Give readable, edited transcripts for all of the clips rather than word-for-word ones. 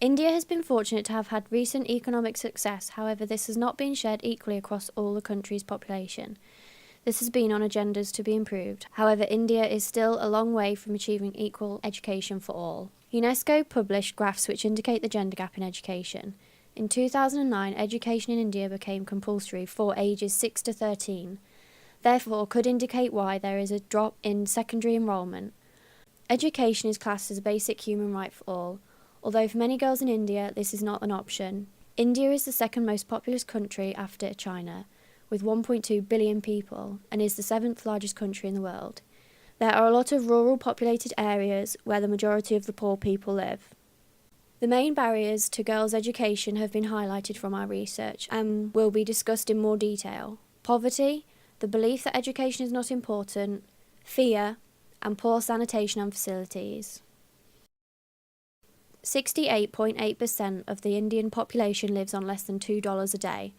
India has been fortunate to have had recent economic success, however this has not been shared equally across all the country's population. This has been on agendas to be improved. However, India is still a long way from achieving equal education for all. UNESCO published graphs which indicate the gender gap in education. In 2009, education in India became compulsory for ages 6 to 13, therefore could indicate why there is a drop in secondary enrolment. Education is classed as a basic human right for all, although for many girls in India this is not an option. India is the second most populous country after China, with 1.2 billion people, and is the 7th largest country in the world. There are a lot of rural populated areas where the majority of the poor people live. The main barriers to girls' education have been highlighted from our research and will be discussed in more detail. Poverty, the belief that education is not important, fear, and poor sanitation and facilities. 68.8% of the Indian population lives on less than $2 a day.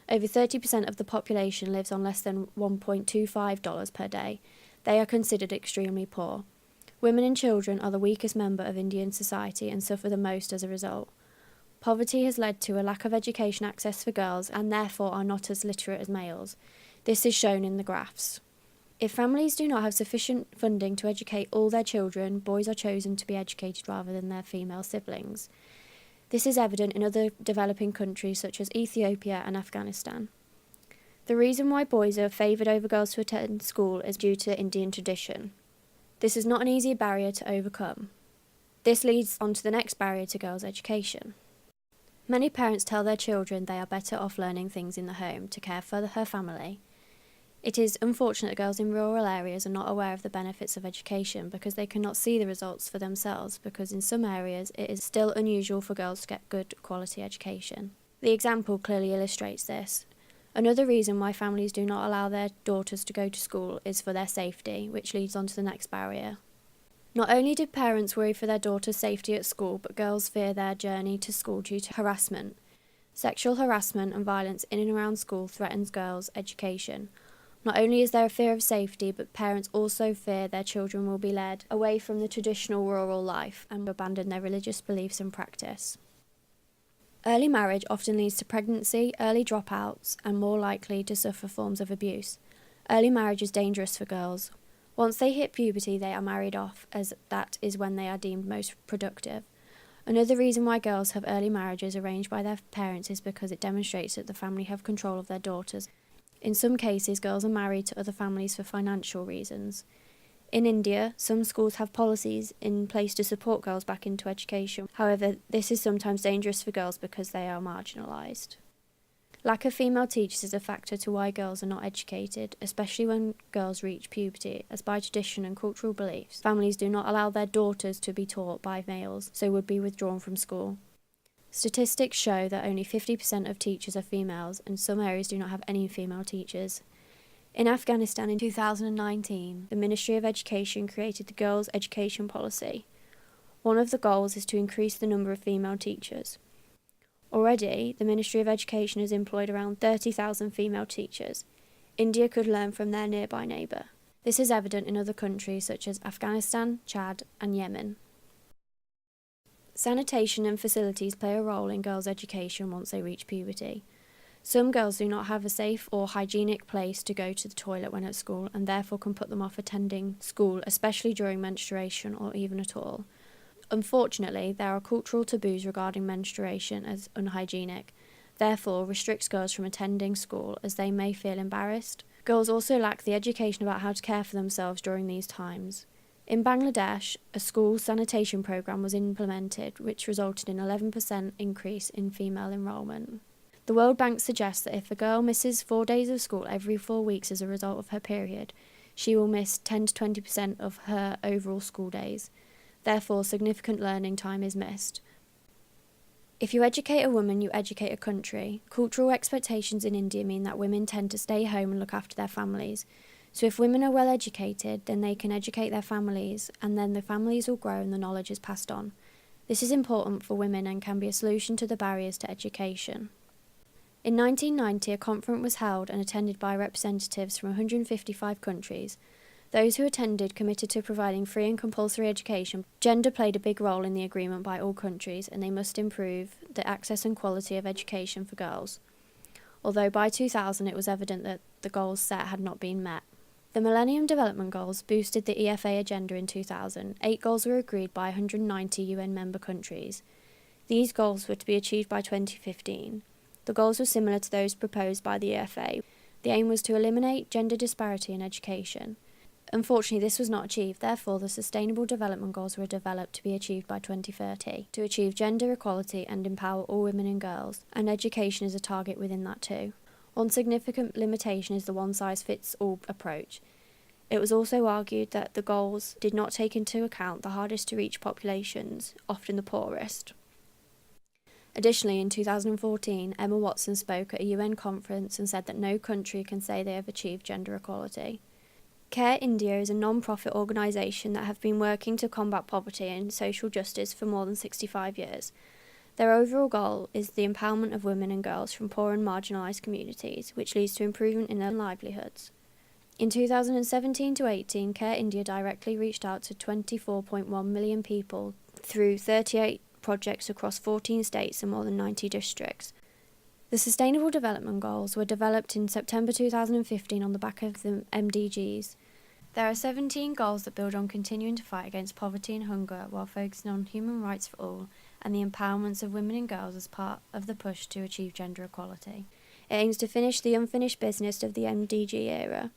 Over 30% of the population lives on less than $1.25 per day. They are considered extremely poor. Women and children are the weakest member of Indian society and suffer the most as a result. Poverty has led to a lack of education access for girls and therefore are not as literate as males. This is shown in the graphs. If families do not have sufficient funding to educate all their children, boys are chosen to be educated rather than their female siblings. This is evident in other developing countries such as Ethiopia and Afghanistan. The reason why boys are favoured over girls to attend school is due to Indian tradition. This is not an easy barrier to overcome. This leads on to the next barrier to girls' education. Many parents tell their children they are better off learning things in the home to care for her family. It is unfortunate that girls in rural areas are not aware of the benefits of education because they cannot see the results for themselves, because in some areas it is still unusual for girls to get good quality education. The example clearly illustrates this. Another reason why families do not allow their daughters to go to school is for their safety, which leads on to the next barrier. Not only do parents worry for their daughters' safety at school, but girls fear their journey to school due to harassment. Sexual harassment and violence in and around school threatens girls' education. Not only is there a fear of safety, but parents also fear their children will be led away from the traditional rural life and abandon their religious beliefs and practice. Early marriage often leads to pregnancy, early dropouts, and more likely to suffer forms of abuse. Early marriage is dangerous for girls. Once they hit puberty, they are married off, as that is when they are deemed most productive. Another reason why girls have early marriages arranged by their parents is because it demonstrates that the family have control of their daughters. In some cases, girls are married to other families for financial reasons. In India, some schools have policies in place to support girls back into education. However, this is sometimes dangerous for girls because they are marginalised. Lack of female teachers is a factor to why girls are not educated, especially when girls reach puberty, as by tradition and cultural beliefs, families do not allow their daughters to be taught by males, so would be withdrawn from school. Statistics show that only 50% of teachers are females, and some areas do not have any female teachers. In Afghanistan in 2019, the Ministry of Education created the Girls' Education Policy. One of the goals is to increase the number of female teachers. Already, the Ministry of Education has employed around 30,000 female teachers. India could learn from their nearby neighbour. This is evident in other countries such as Afghanistan, Chad, and Yemen. Sanitation and facilities play a role in girls' education once they reach puberty. Some girls do not have a safe or hygienic place to go to the toilet when at school, and therefore can put them off attending school, especially during menstruation or even at all. Unfortunately, there are cultural taboos regarding menstruation as unhygienic, therefore restricts girls from attending school as they may feel embarrassed. Girls also lack the education about how to care for themselves during these times. In Bangladesh, a school sanitation program was implemented, which resulted in an 11% increase in female enrolment. The World Bank suggests that if a girl misses 4 days of school every 4 weeks as a result of her period, she will miss 10 to 20% of her overall school days. Therefore, significant learning time is missed. If you educate a woman, you educate a country. Cultural expectations in India mean that women tend to stay home and look after their families. So if women are well educated, then they can educate their families, and then the families will grow and the knowledge is passed on. This is important for women and can be a solution to the barriers to education. In 1990, a conference was held and attended by representatives from 155 countries. Those who attended committed to providing free and compulsory education. Gender played a big role in the agreement by all countries, and they must improve the access and quality of education for girls. Although by 2000 it was evident that the goals set had not been met. The Millennium Development Goals boosted the EFA agenda in 2000. 8 goals were agreed by 190 UN member countries. These goals were to be achieved by 2015. The goals were similar to those proposed by the EFA. The aim was to eliminate gender disparity in education. Unfortunately, this was not achieved. Therefore, the Sustainable Development Goals were developed to be achieved by 2030, to achieve gender equality and empower all women and girls, and education is a target within that too. One significant limitation is the one-size-fits-all approach. It was also argued that the goals did not take into account the hardest-to-reach populations, often the poorest. Additionally, in 2014, Emma Watson spoke at a UN conference and said that no country can say they have achieved gender equality. Care India is a non-profit organisation that have been working to combat poverty and social justice for more than 65 years. Their overall goal is the empowerment of women and girls from poor and marginalised communities, which leads to improvement in their livelihoods. In 2017-18, Care India directly reached out to 24.1 million people through 38 projects across 14 states and more than 90 districts. The Sustainable Development Goals were developed in September 2015 on the back of the MDGs. There are 17 goals that build on continuing to fight against poverty and hunger while focusing on human rights for all and the empowerment of women and girls as part of the push to achieve gender equality. It aims to finish the unfinished business of the MDG era.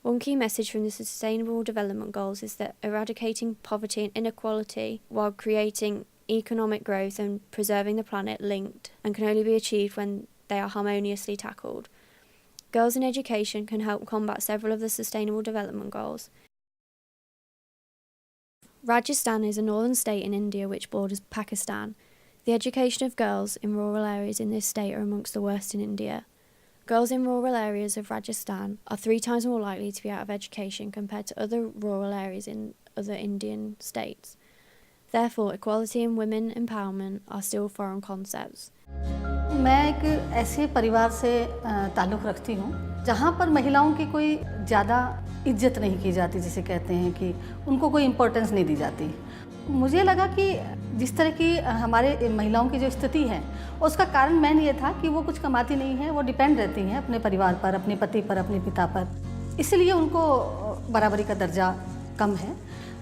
One key message from the Sustainable Development Goals is that eradicating poverty and inequality while creating economic growth and preserving the planet linked and can only be achieved when they are harmoniously tackled. Girls in education can help combat several of the Sustainable Development Goals. Rajasthan is a northern state in India which borders Pakistan. The education of girls in rural areas in this state are amongst the worst in India. Girls in rural areas of Rajasthan are 3 times more likely to be out of education compared to other rural areas in other Indian states. Therefore, equality and women empowerment are still foreign concepts. मैं एक ऐसे परिवार से ताल्लुक़ रखती हूँ जहाँ पर महिलाओं की कोई ज़्यादा इज्जत नहीं की जाती, जिसे कहते हैं कि उनको कोई इम्पोर्टेंस नहीं दी जाती। मुझे लगा कि जिस तरह की हमारे महिलाओं की जो स्थिति है उसका कारण मेन ये था कि वो कुछ कमाती नहीं हैं, वो डिपेंड रहती हैं अपने परिवार पर, अपने पति पर, अपने पिता पर, इसलिए उनको बराबरी का दर्जा कम है।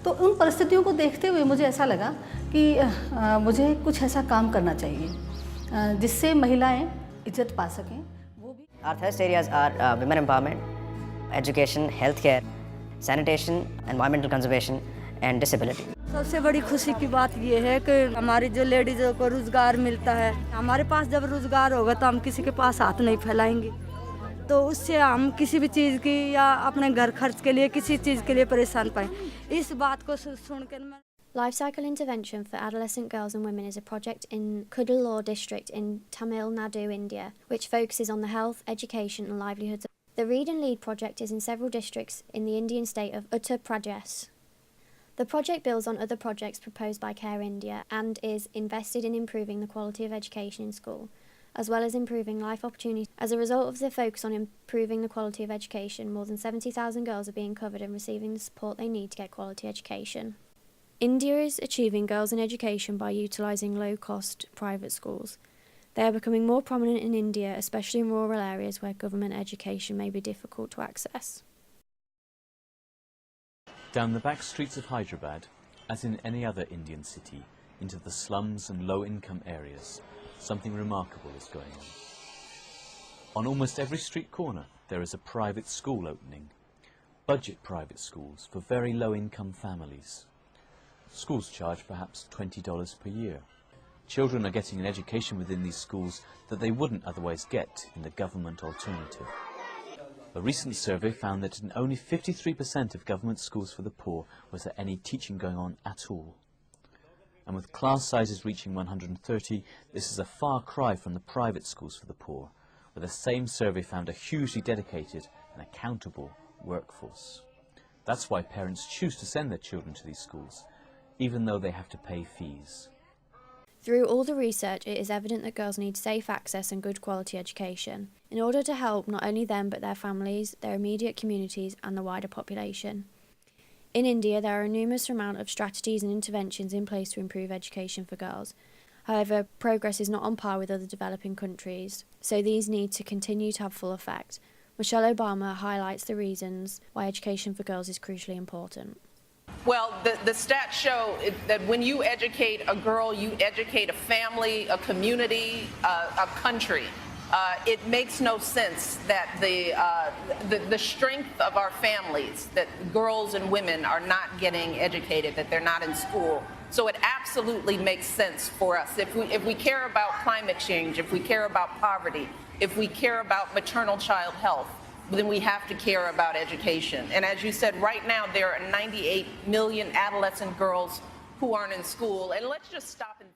तो उन परिस्थितियों को देखते हुए मुझे ऐसा लगा कि मुझे कुछ ऐसा काम करना चाहिए जिससे महिलाएं इज्जत पा सकें। वो भी Our thrust areas are women empowerment, education, healthcare, sanitation, environmental conservation and disability. सबसे बड़ी खुशी की बात ये है कि हमारी जो लेडीज़ों को रोज़गार मिलता है। हमारे पास जब रोज़गार होगा तो हम किसी के पास हाथ नहीं फैलाएंगे, तो उससे हम किसी भी चीज़ की या अपने घर खर्च के लिए किसी चीज़ के लिए परेशान पाएं। इस बात को सुनकर मैं Life Cycle Intervention for Adolescent Girls and Women is a project in Cuddalore district in Tamil Nadu, India, which focuses on the health, education and livelihoods. The Read and Lead project is in several districts in the Indian state of Uttar Pradesh. The project builds on other projects proposed by Care India and is invested in improving the quality of education in school, as well as improving life opportunities. As a result of the focus on improving the quality of education, more than 70,000 girls are being covered and receiving the support they need to get quality education. India is achieving girls in education by utilising low-cost private schools. They are becoming more prominent in India, especially in rural areas where government education may be difficult to access. Down the back streets of Hyderabad, as in any other Indian city, into the slums and low-income areas, something remarkable is going on. On almost every street corner, there is a private school opening. Budget private schools for very low-income families. Schools charge perhaps $20 per year. Children are getting an education within these schools that they wouldn't otherwise get in the government alternative. A recent survey found that in only 53% of government schools for the poor was there any teaching going on at all. And with class sizes reaching 130, this is a far cry from the private schools for the poor, where the same survey found a hugely dedicated and accountable workforce. That's why parents choose to send their children to these schools, even though they have to pay fees. Through all the research, it is evident that girls need safe access and good quality education, in order to help not only them but their families, their immediate communities and the wider population. In India, there are a numerous amount of strategies and interventions in place to improve education for girls. However, progress is not on par with other developing countries, so these need to continue to have full effect. Michelle Obama highlights the reasons why education for girls is crucially important. Well, the stats show that when you educate a girl, you educate a family, a community, a country. It makes no sense that the strength of our families, that girls and women are not getting educated, that they're not in school. So it absolutely makes sense for us. If we care about climate change, if we care about poverty, if we care about maternal child health, then we have to care about education. And as you said, right now there are 98 million adolescent girls who aren't in school. And let's just stop and